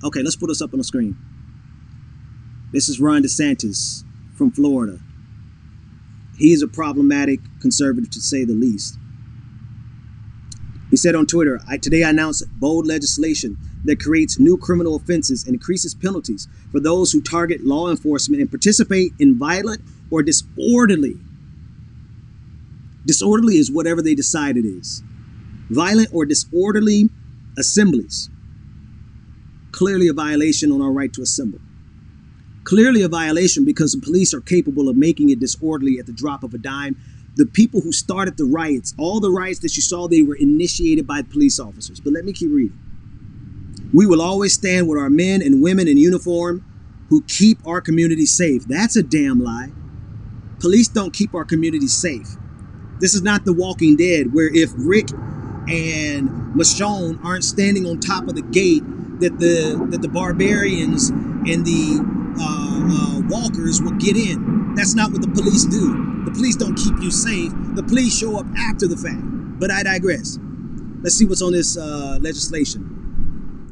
Okay, let's put this up on the screen. This is Ron DeSantis from Florida. He is a problematic conservative, to say the least. He said on Twitter, today I announced bold legislation that creates new criminal offenses and increases penalties for those who target law enforcement and participate in violent or disorderly. Disorderly is whatever they decide it is. Violent or disorderly assemblies. Clearly a violation on our right to assemble. Clearly a violation because the police are capable of making it disorderly at the drop of a dime. The people who started the riots, all the riots that you saw, they were initiated by police officers. But let me keep reading. We will always stand with our men and women in uniform who keep our communities safe. That's a damn lie. Police don't keep our communities safe. This is not The Walking Dead, where if Rick and Michonne aren't standing on top of the gate, that the barbarians and the walkers will get in. That's not what the police do. The police don't keep you safe. The police show up after the fact. But I digress. Let's see what's on this legislation.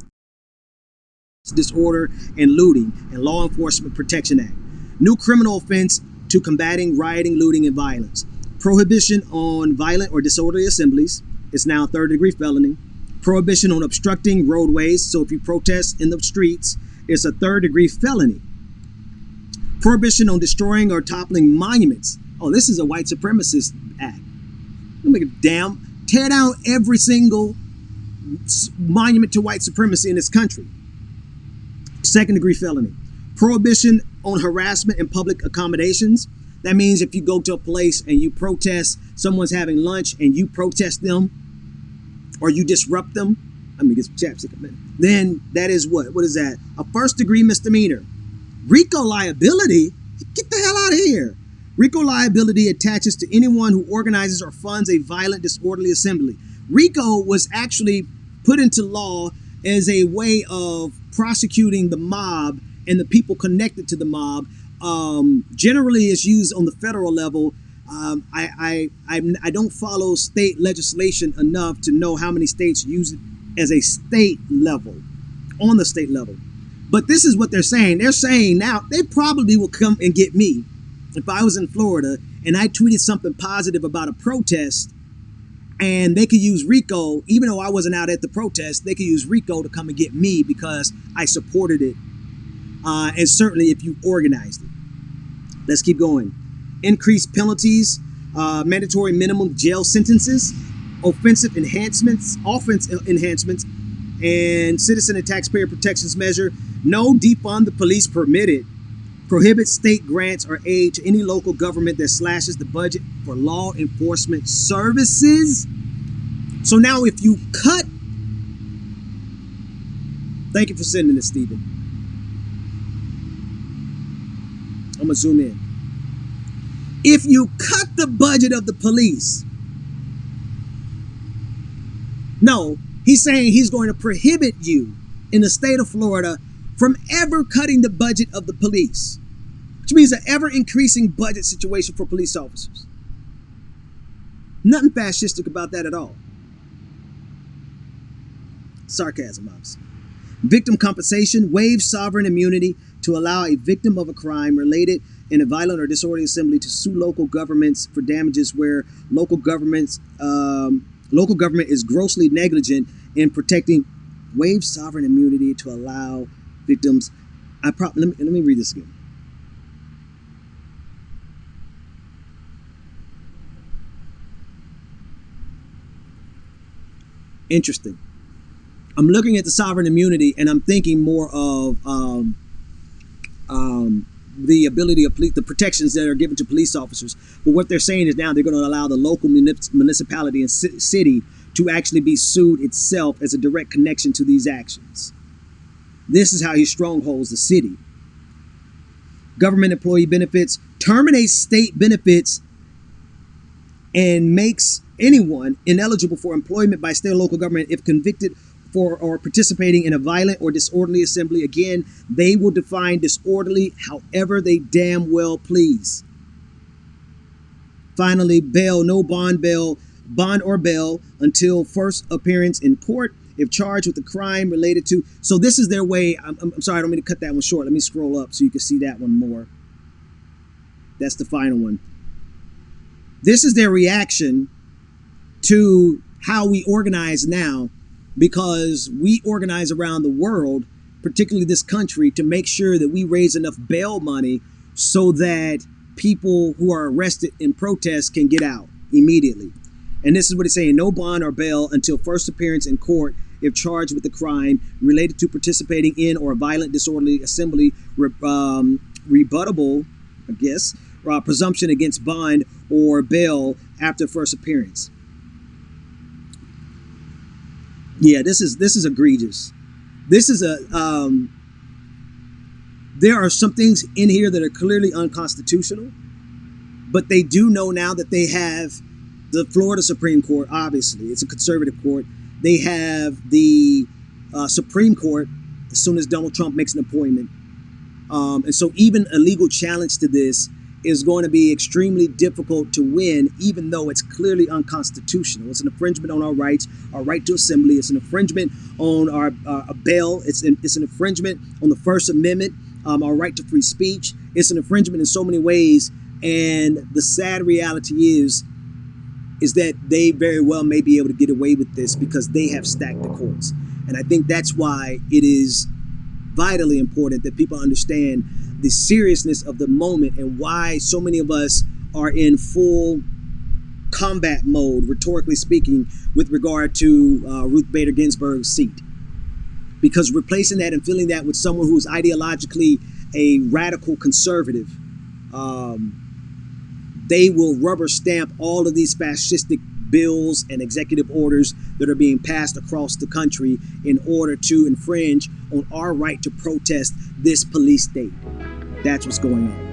Disorder and Looting and Law Enforcement Protection Act. New criminal offense to combating rioting, looting, and violence. Prohibition on violent or disorderly assemblies. It's now a third-degree felony. Prohibition on obstructing roadways. So if you protest in the streets, it's a third-degree felony. Prohibition on destroying or toppling monuments. Oh, this is a white supremacist act. Don't make a damn. Tear down every single monument to white supremacy in this country. Second-degree felony. Prohibition on harassment in public accommodations. That means if you go to a place and you protest, someone's having lunch and you protest them or you disrupt them, let me get some chapstick a minute. Then that is what? What is that? A first-degree misdemeanor. RICO liability? Get the hell out of here. RICO liability attaches to anyone who organizes or funds a violent, disorderly assembly. RICO was actually put into law as a way of prosecuting the mob and the people connected to the mob. Generally, it's used on the federal level. I don't follow state legislation enough to know how many states use it as a state level, on the state level. But this is what they're saying. They're saying now they probably will come and get me if I was in Florida and I tweeted something positive about a protest, and they could use RICO, even though I wasn't out at the protest, they could use RICO to come and get me because I supported it. And certainly if you organized it. Let's keep going. Increased penalties, mandatory minimum jail sentences, offense enhancements, and citizen and taxpayer protections measure. No defund the police permitted. Prohibits state grants or aid to any local government that slashes the budget for law enforcement services. So now if you cut, thank you for sending this, Stephen. I'm gonna zoom in. If you cut the budget of the police, no, he's saying he's going to prohibit you in the state of Florida from ever cutting the budget of the police, which means an ever increasing budget situation for police officers. Nothing fascistic about that at all. Sarcasm, obviously. Victim compensation, waive sovereign immunity to allow a victim of a crime related in a violent or disorderly assembly to sue local governments for damages where local government is grossly negligent in protecting. Waive sovereign immunity to allow victims. Let me read this again. Interesting. I'm looking at the sovereign immunity and I'm thinking more of the ability of police, the protections that are given to police officers. But what they're saying is now they're going to allow the local municipality and city to actually be sued itself as a direct connection to these actions. This is how he strongholds the city. Government employee benefits, terminates state benefits and makes anyone ineligible for employment by state or local government if convicted for or participating in a violent or disorderly assembly. Again, they will define disorderly however they damn well please. Finally, bail, no bond or bail until first appearance in court. if charged with a crime related to. So this is their way. I'm sorry, I don't mean to cut that one short. Let me scroll up so you can see that one more. That's the final one. This is their reaction to how we organize now, because we organize around the world, particularly this country, to make sure that we raise enough bail money so that people who are arrested in protests can get out immediately. And this is what it's saying: no bond or bail until first appearance in court if charged with a crime related to participating in or a violent, disorderly assembly, rebuttable, I guess, presumption against bond or bail after first appearance. Yeah, this is egregious. This is there are some things in here that are clearly unconstitutional, but they do know now that they have the Florida Supreme Court. Obviously, it's a conservative court. They have the Supreme Court as soon as Donald Trump makes an appointment. And so even a legal challenge to this is going to be extremely difficult to win, even though it's clearly unconstitutional. It's an infringement on our rights, our right to assembly. It's an infringement on our bail. It's an infringement on the First Amendment, our right to free speech. It's an infringement in so many ways. And the sad reality is that they very well may be able to get away with this because they have stacked the courts. And I think that's why it is vitally important that people understand the seriousness of the moment and why so many of us are in full combat mode, rhetorically speaking, with regard to Ruth Bader Ginsburg's seat. Because replacing that and filling that with someone who is ideologically a radical conservative, they will rubber stamp all of these fascistic bills and executive orders that are being passed across the country in order to infringe on our right to protest this police state. That's what's going on.